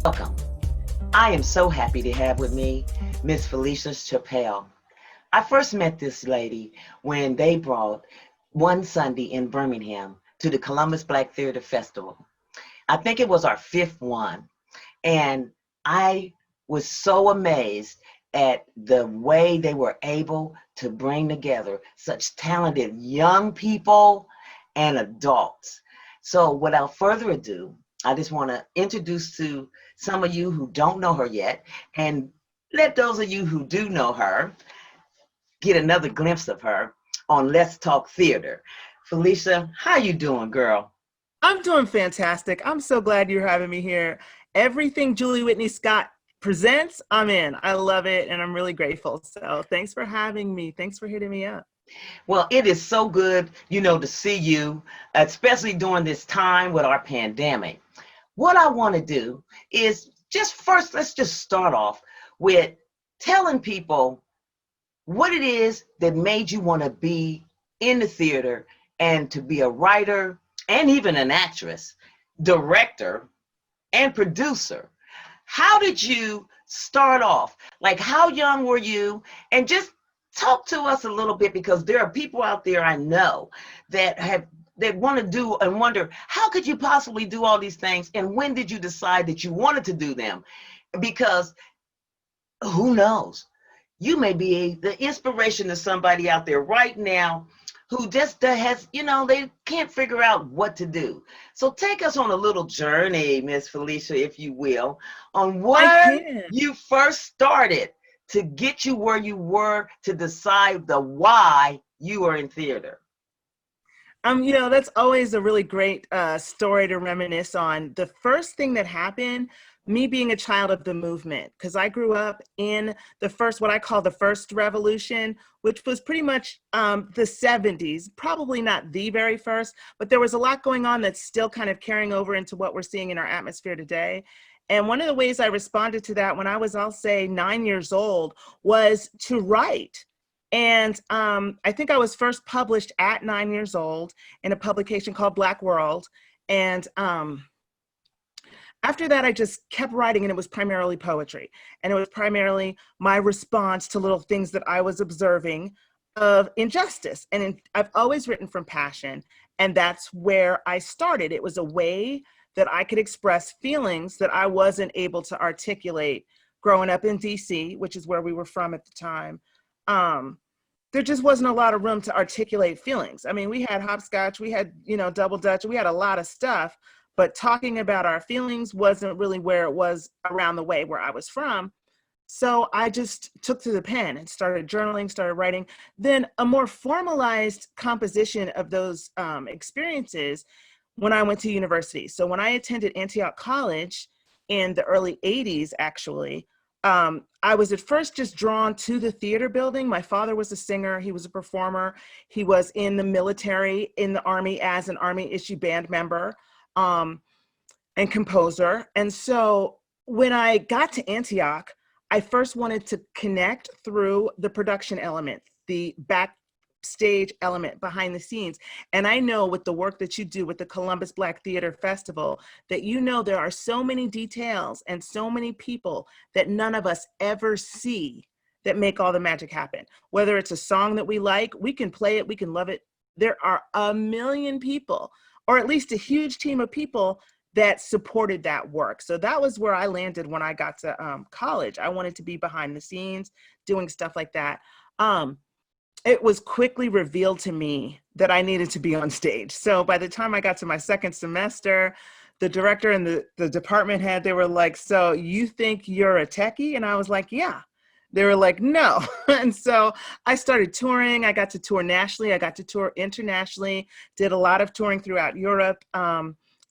Welcome. I am so happy to have with me Miss Felicia Chappelle. I first met this lady when they brought one Sunday in Birmingham to the Columbus Black Theater Festival. I think it was our fifth one. And I was so amazed at the way they were able to bring together such talented young people and adults. So without further ado, I just want to introduce to some of you who don't know her yet, and let those of you who do know her get another glimpse of her on Let's Talk Theater. Felicia, how you doing, girl? I'm doing fantastic. I'm so glad you're having me here. Everything Julie Whitney Scott presents, I'm in. I love it, and I'm really grateful. So thanks for having me. Thanks for hitting me up. Well, it is so good, to see you, especially during this time with our pandemic. What I want to do is just first, let's just start off with telling people what it is that made you want to be in the theater and to be a writer and even an actress, director, and producer. How did you start off? Like, how young were you? And just talk to us a little bit, because there are people out there I know that want to do and wonder, how could you possibly do all these things? And when did you decide that you wanted to do them? Because who knows? You may be the inspiration to somebody out there right now who just has, they can't figure out what to do. So take us on a little journey, Miss Felicia, if you will, on I where can. you first started to get you where you were to decide the why you were in theater. That's always a really great story to reminisce on. The first thing that happened, me being a child of the movement, because I grew up in the first, what I call the first revolution, which was pretty much the 70s, probably not the very first, but there was a lot going on that's still kind of carrying over into what we're seeing in our atmosphere today. And one of the ways I responded to that when I was, I'll say, 9 years old, was to write. And I think I was first published at 9 years old in a publication called Black World. And after that, I just kept writing, and it was primarily poetry. And it was primarily my response to little things that I was observing of injustice. And I've always written from passion. And that's where I started. It was a way that I could express feelings that I wasn't able to articulate growing up in DC, which is where we were from at the time. There just wasn't a lot of room to articulate feelings. I mean, we had hopscotch, we had, double dutch, we had a lot of stuff, but talking about our feelings wasn't really where it was around the way where I was from. So I just took to the pen and started journaling, started writing. Then a more formalized composition of those experiences when I went to university. So when I attended Antioch College in the early 80s, actually, I was at first just drawn to the theater building. My father was a singer. He was a performer. He was in the military, in the Army as an Army issue band member and composer. And so when I got to Antioch, I first wanted to connect through the production element, the backstage element behind the scenes. And I know with the work that you do with the Columbus Black Theater Festival, that there are so many details and so many people that none of us ever see that make all the magic happen. Whether it's a song that we like, we can play it, we can love it. There are a million people, or at least a huge team of people that supported that work. So that was where I landed when I got to college. I wanted to be behind the scenes, doing stuff like that. It was quickly revealed to me that I needed to be on stage. So by the time I got to my second semester, the director and the department head, they were like, "So you think you're a techie?" And I was like, "Yeah." They were like, "No." And so I started touring. I got to tour nationally. I got to tour internationally, did a lot of touring throughout Europe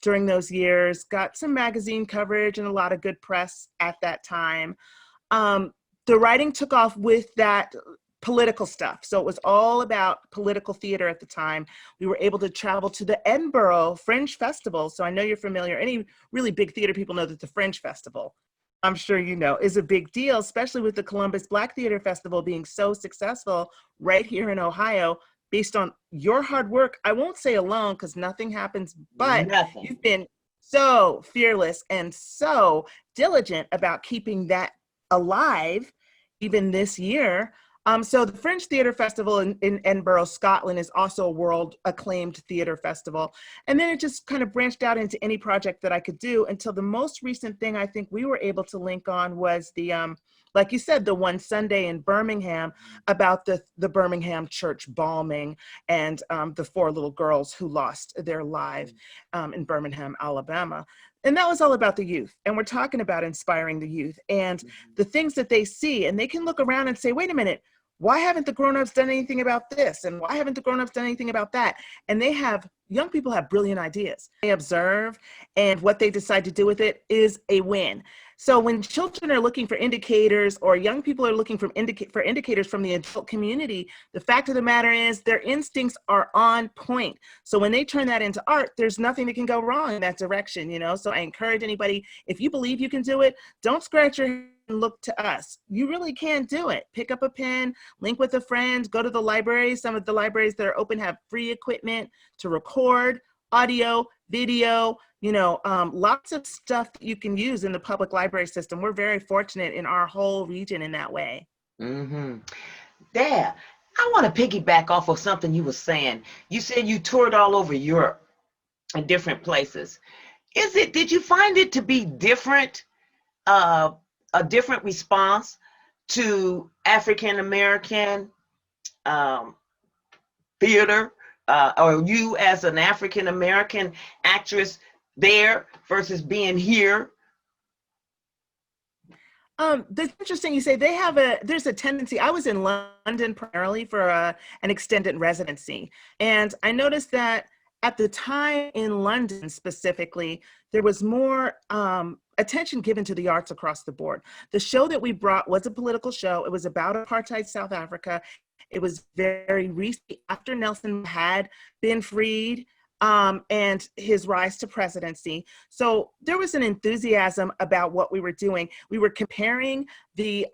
during those years, got some magazine coverage and a lot of good press at that time. The writing took off with that political stuff. So it was all about political theater at the time. We were able to travel to the Edinburgh Fringe Festival. So I know you're familiar. Any really big theater people know that the Fringe Festival, I'm sure you know, is a big deal, especially with the Columbus Black Theater Festival being so successful right here in Ohio, based on your hard work. I won't say alone, because nothing happens, but Nothing. you've been so fearless and so diligent about keeping that alive even this year. So the Fringe Theatre Festival in Edinburgh, Scotland is also a world acclaimed theater festival. And then it just kind of branched out into any project that I could do until the most recent thing I think we were able to link on was the, like you said, the one Sunday in Birmingham about the Birmingham church bombing and the 4 little girls who lost their lives in Birmingham, Alabama. And that was all about the youth. And we're talking about inspiring the youth and the things that they see. And they can look around and say, wait a minute, why haven't the grown-ups done anything about this? And why haven't the grown-ups done anything about that? And young people have brilliant ideas. They observe, and what they decide to do with it is a win. So when children are looking for indicators, or young people are looking for indicators from the adult community, the fact of the matter is their instincts are on point. So when they turn that into art, there's nothing that can go wrong in that direction, you know? So I encourage anybody, if you believe you can do it, don't scratch your head and look to us. You really can do it. Pick up a pen, link with a friend, go to the library. Some of the libraries that are open have free equipment to record, audio, video, lots of stuff that you can use in the public library system. We're very fortunate in our whole region in that way. Mm-hmm. Dad, I want to piggyback off of something you were saying. You said you toured all over Europe in different places. Did you find it to be different, a different response to African American theater, or you as an African American actress there versus being here? That's interesting you say. There's a tendency. I was in London primarily for an extended residency. And I noticed that at the time in London specifically, there was more attention given to the arts across the board. The show that we brought was a political show. It was about apartheid South Africa. It was very recent after Nelson had been freed. And his rise to presidency. So there was an enthusiasm about what we were doing. We were comparing the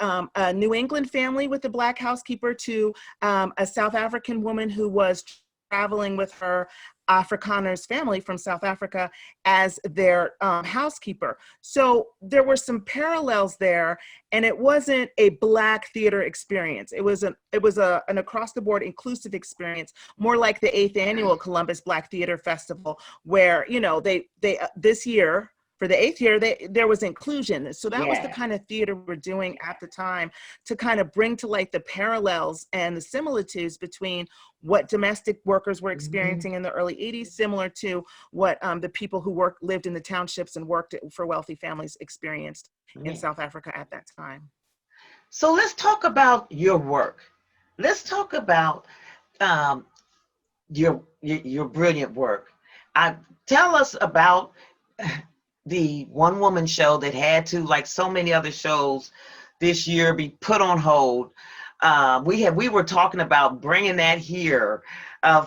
New England family with the Black housekeeper to a South African woman who was traveling with her Afrikaners family from South Africa as their housekeeper. So there were some parallels there, and it wasn't a Black theater experience. It was an across the board inclusive experience, more like the 8th annual Columbus Black Theater Festival, where they this year, for the 8th year, there was inclusion. So that was the kind of theater we're doing at the time, to kind of bring to light the parallels and the similitudes between what domestic workers were experiencing in the early 80s, similar to what the people who lived in the townships and worked for wealthy families experienced in South Africa at that time. So let's talk about your work. Let's talk about your brilliant work. Tell us about the one woman show that had to, like so many other shows this year, be put on hold. We were talking about bringing that here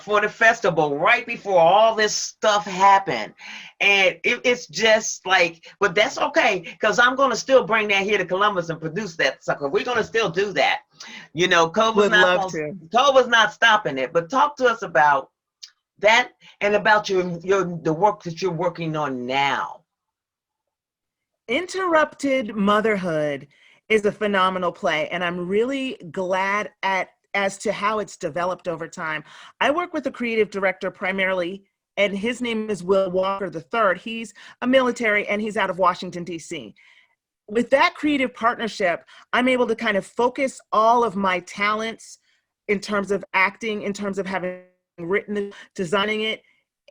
for the festival right before all this stuff happened. And it's just like, but that's okay, because I'm going to still bring that here to Columbus and produce that sucker. We're going to still do that. COVID's not stopping it. But talk to us about that and about the work that you're working on now. Interrupted Motherhood is a phenomenal play, and I'm really glad as to how it's developed over time. I work with a creative director primarily, and his name is Will Walker III. He's a military, and he's out of Washington, D.C. With that creative partnership, I'm able to kind of focus all of my talents in terms of acting, in terms of having written, designing it.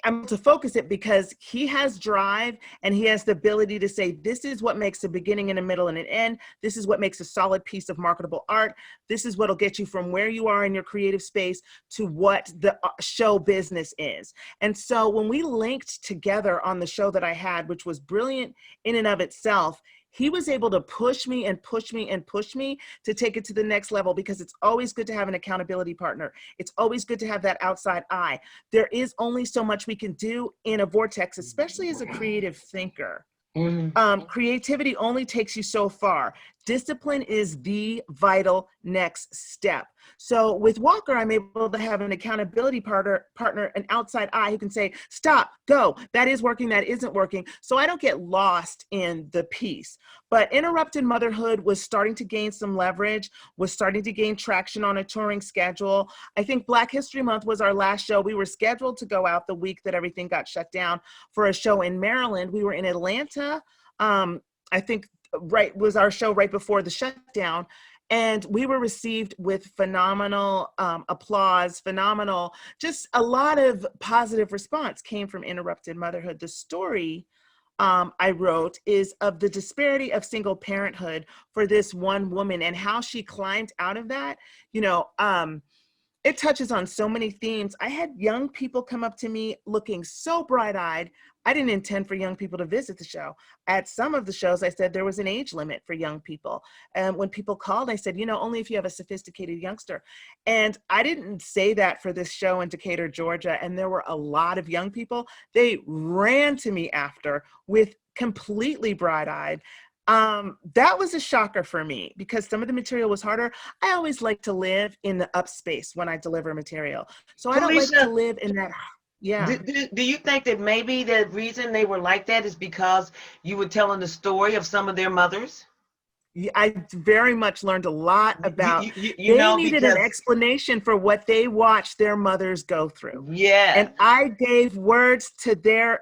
I'm able to focus it because he has drive, and he has the ability to say, this is what makes a beginning and a middle and an end. This is what makes a solid piece of marketable art. This is what'll get you from where you are in your creative space to what the show business is. And so when we linked together on the show that I had, which was brilliant in and of itself, he was able to push me and push me and push me to take it to the next level, because it's always good to have an accountability partner. It's always good to have that outside eye. There is only so much we can do in a vortex, especially as a creative thinker. Creativity only takes you so far. Discipline is the vital next step. So with Walker, I'm able to have an accountability partner, an outside eye who can say, stop, go, that is working, that isn't working. So I don't get lost in the piece. But Interrupted Motherhood was starting to gain some leverage, was starting to gain traction on a touring schedule. I think Black History Month was our last show. We were scheduled to go out the week that everything got shut down for a show in Maryland. We were in Atlanta. I think was our show right before the shutdown. And we were received with phenomenal applause, just a lot of positive response came from Interrupted Motherhood. The story I wrote is of the disparity of single parenthood for this one woman and how she climbed out of that. It touches on so many themes. I had young people come up to me looking so bright-eyed. I didn't intend for young people to visit the show. At some of the shows, I said there was an age limit for young people. And when people called, I said, only if you have a sophisticated youngster. And I didn't say that for this show in Decatur, Georgia. And there were a lot of young people. They ran to me after with completely bright-eyed. That was a shocker for me because some of the material was harder. I always like to live in the up space when I deliver material. So I don't like to live in that. Yeah. Do you think that maybe the reason they were like that is because you were telling the story of some of their mothers? I very much learned a lot about, they needed an explanation for what they watched their mothers go through. Yeah. And I gave words to their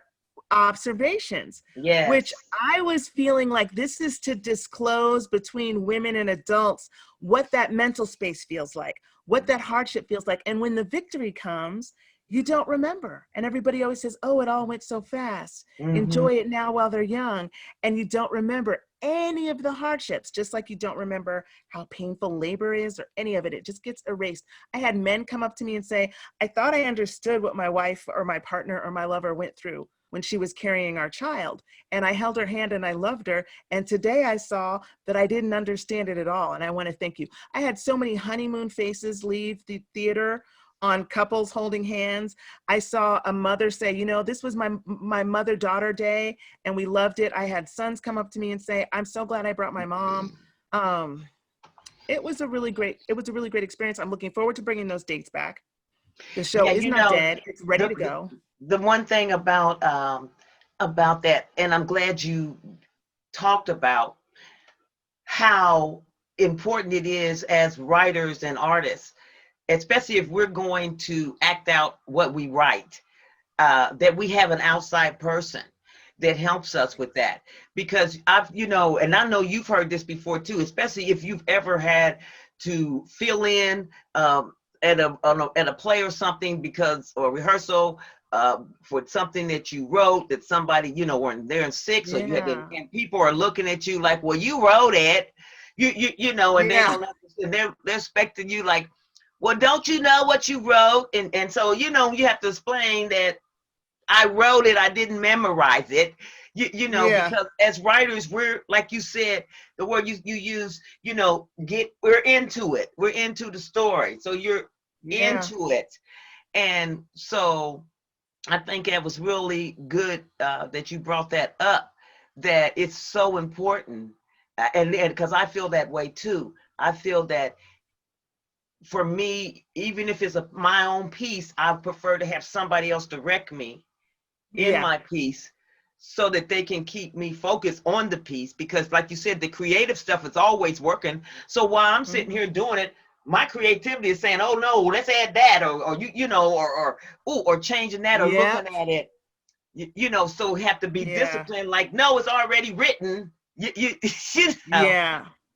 observations, which I was feeling like this is to disclose between women and adults what that mental space feels like, what that hardship feels like. And when the victory comes, you don't remember. And everybody always says, oh, it all went so fast. Mm-hmm. Enjoy it now while they're young. And you don't remember any of the hardships, just like you don't remember how painful labor is or any of it. It just gets erased. I had men come up to me and say, I thought I understood what my wife or my partner or my lover went through when she was carrying our child. And I held her hand and I loved her. And today I saw that I didn't understand it at all. And I want to thank you. I had so many honeymoon faces leave the theater on couples holding hands. I saw a mother say, this was my mother-daughter day and we loved it. I had sons come up to me and say, I'm so glad I brought my mom. It was a really great experience. I'm looking forward to bringing those dates back. The show is not dead. It's ready to go. The one thing about that, and I'm glad you talked about how important it is as writers and artists, especially if we're going to act out what we write, that we have an outside person that helps us with that. Because and I know you've heard this before too, especially if you've ever had to fill in at a play or something or rehearsal for something that you wrote that somebody, when they're in six, or and people are looking at you like, well, you wrote it, and they don't understand. They're expecting you like, well, don't you know what you wrote? And so, you have to explain that I wrote it, I didn't memorize it, because as writers, we're, like you said, the word you use, we're into it. We're into the story. So you're into it. And so I think that was really good that you brought that up, that it's so important. And because I feel that way too. I feel that for me, even if it's my own piece, I prefer to have somebody else direct me in my piece so that they can keep me focused on the piece. Because like you said, the creative stuff is always working. So while I'm sitting here doing it, my creativity is saying, oh no, let's add that, or changing that, or looking at it, so we have to be disciplined. Like, no, it's already written.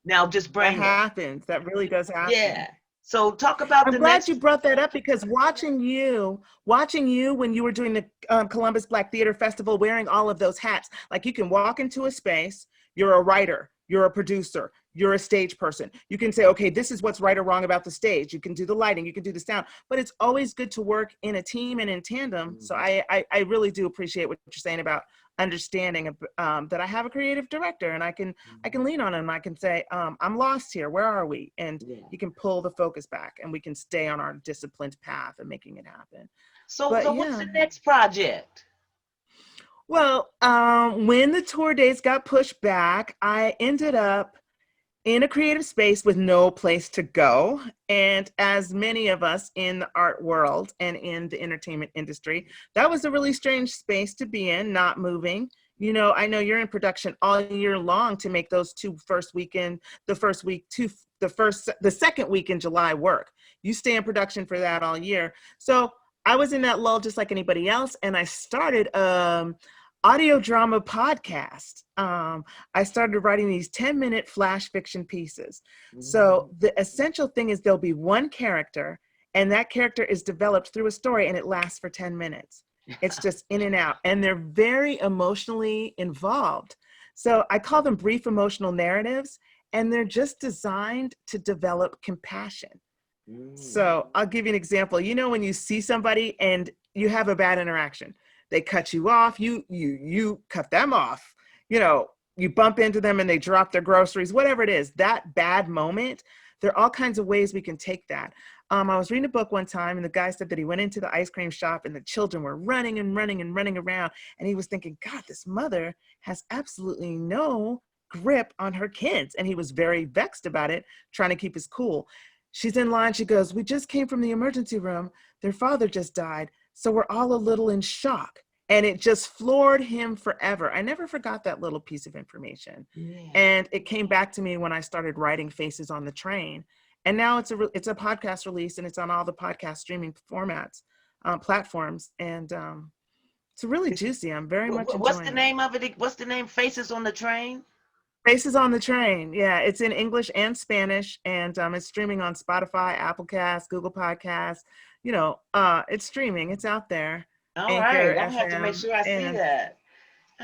Now just bring that happens. That really does happen. Yeah. So talk about I'm glad you brought that up, because watching you when you were doing the Columbus Black Theater Festival, wearing all of those hats, like you can walk into a space, you're a writer, you're a producer, you're a stage person. You can say, okay, this is what's right or wrong about the stage. You can do the lighting, you can do the sound, but it's always good to work in a team and in tandem. So I really do appreciate what you're saying about understanding that I have a creative director and I can lean on him. I can say, I'm lost here. Where are we? And he can pull the focus back and we can stay on our disciplined path of making it happen. So what's the next project? Well, when the tour dates got pushed back, I ended up in a creative space with no place to go. And as many of us in the art world and in the entertainment industry, that was a really strange space to be in, not moving. You know, I know you're in production all year long to make those the second week in July work. You stay in production for that all year. So I was in that lull just like anybody else. And I started audio drama podcast. I started writing these 10-minute flash fiction pieces. So the essential thing is there'll be one character, and that character is developed through a story, and it lasts for 10 minutes. It's just in and out, and they're very emotionally involved. So I call them brief emotional narratives, and they're just designed to develop compassion. So I'll give you an example. You know, when you see somebody and you have a bad interaction, they cut you off, you cut them off, you know, you bump into them and they drop their groceries, whatever it is, that bad moment, there are all kinds of ways we can take that. I was reading a book one time, and the guy said that he went into the ice cream shop and the children were running and running and running around. And he was thinking, God, this mother has absolutely no grip on her kids. And he was very vexed about it, trying to keep his cool. She's in line. She goes, we just came from the emergency room. Their father just died. So we're all a little in shock. And it just floored him forever. I never forgot that little piece of information. Yeah. And it came back to me when I started writing Faces on the Train. And now it's a podcast release, and it's on all the podcast streaming platforms. And it's really juicy. I'm very much enjoying it. What's the name of it? What's the name? Faces on the Train? Faces on the Train. Yeah, it's in English and Spanish, and it's streaming on Spotify, Apple Cast, Google Podcasts. You know, it's streaming. It's out there. All right, I have to make sure I see that.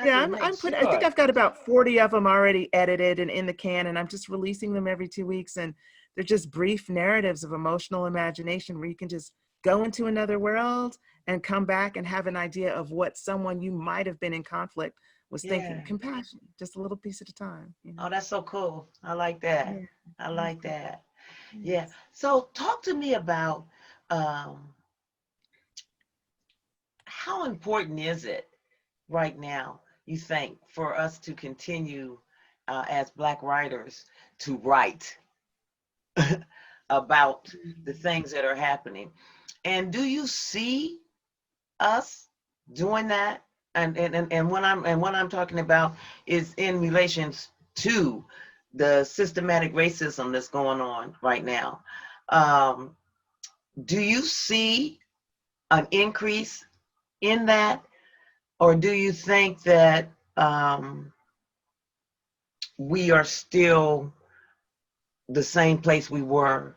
Yeah, I think I've got about 40 of them already edited and in the can, and I'm just releasing them every 2 weeks. And they're just brief narratives of emotional imagination where you can just go into another world and come back and have an idea of what someone you might have been in conflict was thinking. Compassion, just a little piece at a time. You know? Oh, that's so cool. I like that. Yeah. I like that. Yeah. So talk to me about how important is it right now, you think, for us to continue as Black writers to write about the things that are happening? And do you see us doing that? And what I'm talking about is in relations to the systematic racism that's going on right now. Do you see an increase in that, or do you think that we are still the same place we were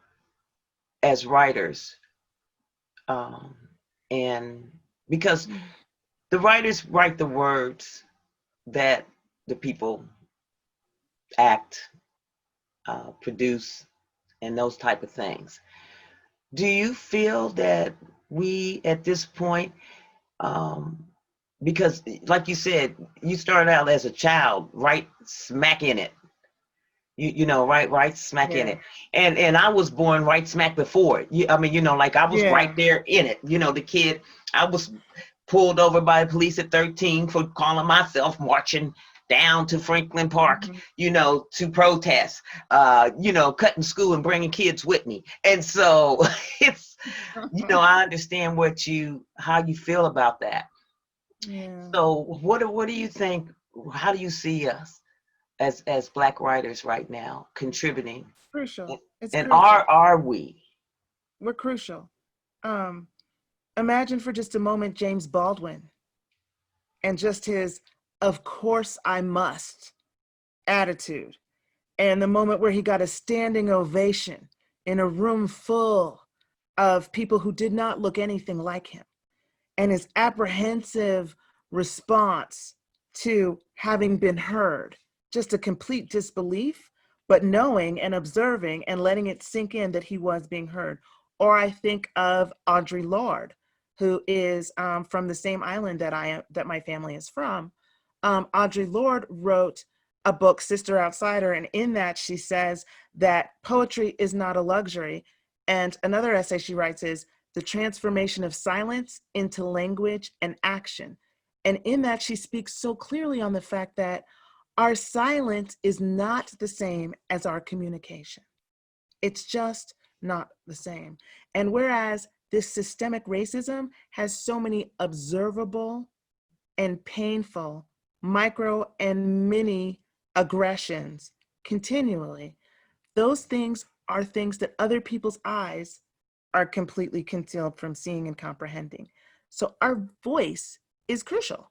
as writers? And because the writers write the words that the people act, produce, and those type of things. Do you feel that we, at this point, because like you said, you started out as a child, right smack in it. You know, right smack in it. And I was born right smack before it. I mean, you know, like I was right there in it. You know, the kid, I was pulled over by the police at 13 for calling myself marching down to Franklin Park, you know, to protest, you know, cutting school and bringing kids with me. And so it's, you know, I understand how you feel about that. Yeah. So what do you think, how do you see us as Black writers right now contributing? Crucial. And are we? We're crucial. Imagine for just a moment James Baldwin and just his "of course I must" attitude, and the moment where he got a standing ovation in a room full of people who did not look anything like him, and his apprehensive response to having been heard, just a complete disbelief, but knowing and observing and letting it sink in that he was being heard. Or I think of Audre Lorde, who is from the same island that my family is from. Audre Lorde wrote a book, Sister Outsider, and in that she says that poetry is not a luxury. And another essay she writes is the transformation of silence into language and action. And in that she speaks so clearly on the fact that Our silence is not the same as our communication. It's just not the same. And whereas this systemic racism has so many observable and painful micro and mini aggressions continually, those things are things that other people's eyes are completely concealed from seeing and comprehending. So our voice is crucial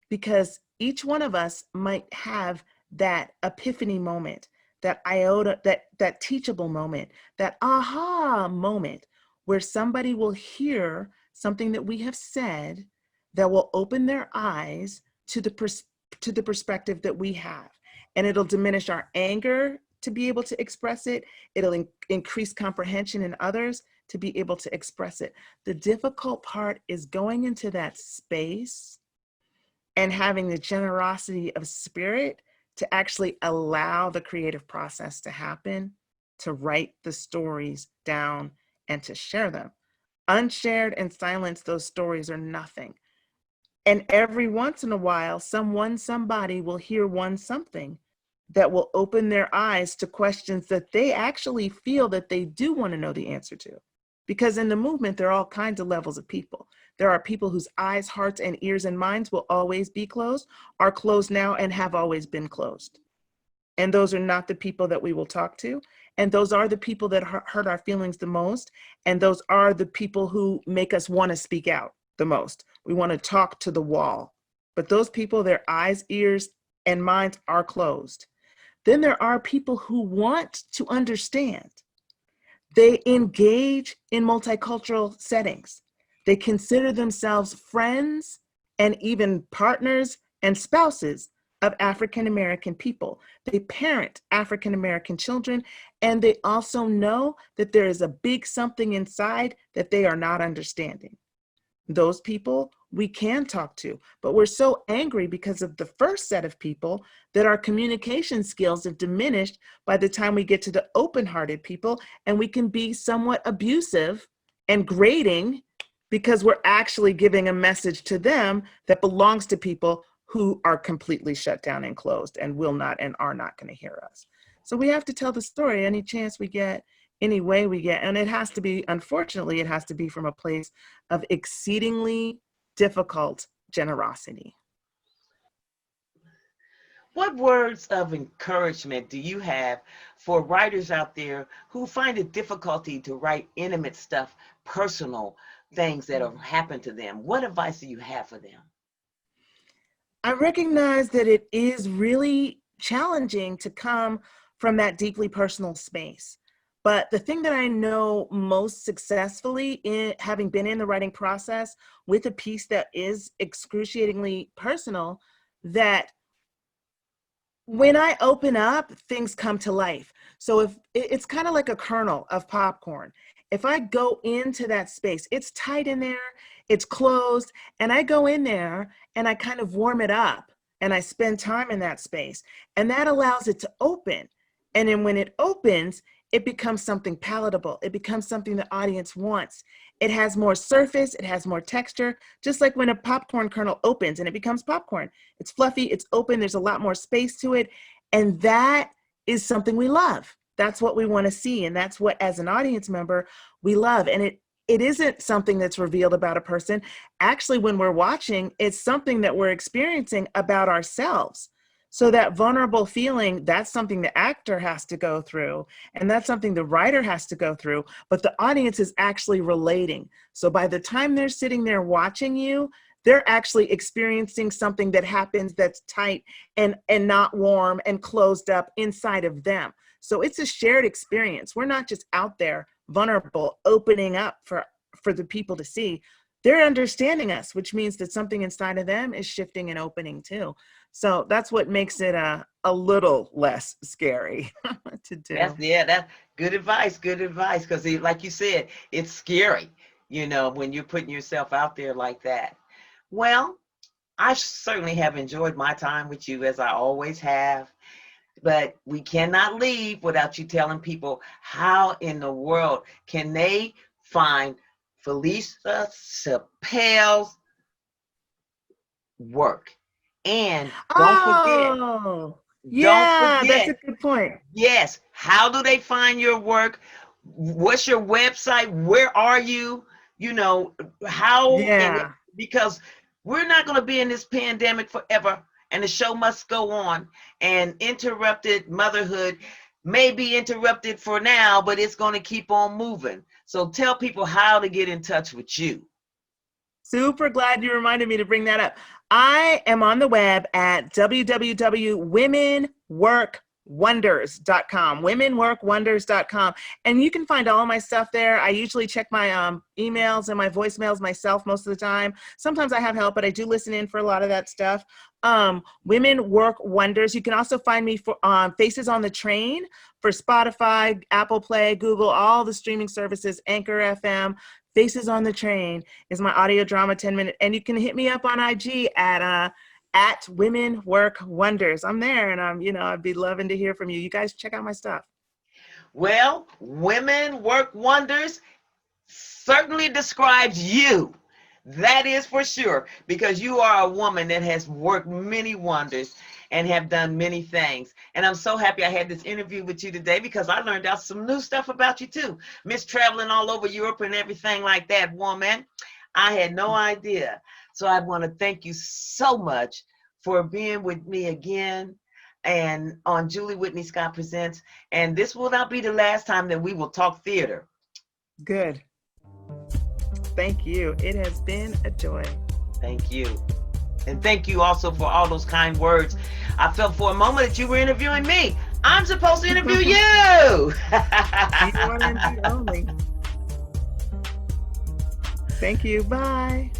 because each one of us might have that epiphany moment, that iota, that teachable moment, that aha moment where somebody will hear something that we have said that will open their eyes to to the perspective that we have. And it'll diminish our anger to be able to express it. It'll increase comprehension in others to be able to express it. The difficult part is going into that space and having the generosity of spirit to actually allow the creative process to happen, to write the stories down and to share them. Unshared and silenced, those stories are nothing. And every once in a while, somebody will hear one something that will open their eyes to questions that they actually feel that they do want to know the answer to. Because in the movement, there are all kinds of levels of people. There are people whose eyes, hearts, and ears and minds will always be closed, are closed now, and have always been closed. And those are not the people that we will talk to. And those are the people that hurt our feelings the most. And those are the people who make us want to speak out the most. We want to talk to the wall. But those people, their eyes, ears, and minds are closed. Then there are people who want to understand. They engage in multicultural settings. They consider themselves friends and even partners and spouses of African American people. They parent African American children, and they also know that there is a big something inside that they are not understanding. Those people we can talk to, but we're so angry because of the first set of people that our communication skills have diminished by the time we get to the open-hearted people, and we can be somewhat abusive and grating because we're actually giving a message to them that belongs to people who are completely shut down and closed and will not and are not going to hear us. So we have to tell the story any chance we get, any way we get, and it has to be, unfortunately, it has to be from a place of exceedingly difficult generosity. What words of encouragement do you have for writers out there who find it difficulty to write intimate stuff, personal things that have happened to them? What advice do you have for them? I recognize that it is really challenging to come from that deeply personal space. But the thing that I know most successfully in having been in the writing process with a piece that is excruciatingly personal, that when I open up, things come to life. So if it's kind of like a kernel of popcorn, if I go into that space, it's tight in there, it's closed, and I go in there and I kind of warm it up and I spend time in that space, and that allows it to open. And then when it opens, it becomes something palatable. It becomes something the audience wants. It has more surface, it has more texture, just like when a popcorn kernel opens and it becomes popcorn. It's fluffy, it's open, there's a lot more space to it. And that is something we love. That's what we want to see. And that's what, as an audience member, we love. And it isn't something that's revealed about a person. Actually, when we're watching, it's something that we're experiencing about ourselves. So that vulnerable feeling, that's something the actor has to go through, and that's something the writer has to go through, but the audience is actually relating. So by the time they're sitting there watching you, they're actually experiencing something that happens that's tight and not warm and closed up inside of them. So it's a shared experience. We're not just out there vulnerable, opening up for the people to see. They're understanding us, which means that something inside of them is shifting and opening too. So that's what makes it a little less scary to do. That's good advice. Good advice. Because like you said, it's scary, when you're putting yourself out there like that. Well, I certainly have enjoyed my time with you, as I always have. But we cannot leave without you telling people how in the world can they find Felicia Chappelle's work. And Oh, don't yeah, that's a forget, good point. yes, how do they find your work? What's your website? Where are you? You know, how, and Yeah. because we're not going to be in this pandemic forever, and the show must go on. And interrupted motherhood may be interrupted for now, but it's going to keep on moving. So tell people how to get in touch with you. Super glad you reminded me to bring that up. I am on the web at www.womenworkwonders.com, womenworkwonders.com. And you can find all of my stuff there. I usually check my emails and my voicemails myself most of the time. Sometimes I have help, but I do listen in for a lot of that stuff. Women Work Wonders. You can also find me for Faces on the Train for Spotify, Apple Play, Google, all the streaming services, Anchor FM. Faces on the Train is my audio drama 10-minute. And you can hit me up on IG at Women Work Wonders. I'm there, and I'd be loving to hear from you. You guys check out my stuff. Well, Women Work Wonders certainly describes you. That is for sure, because you are a woman that has worked many wonders and have done many things. And I'm so happy I had this interview with you today, because I learned out some new stuff about you too. Miss traveling all over Europe and everything like that, woman. I had no idea. So I want to thank you so much for being with me again and on Julie Whitney Scott Presents. And this will not be the last time that we will talk theater. Good. Thank you. It has been a joy. Thank you. And thank you also for all those kind words. I felt for a moment that you were interviewing me. I'm supposed to interview you. You are indeed only. Thank you. Bye.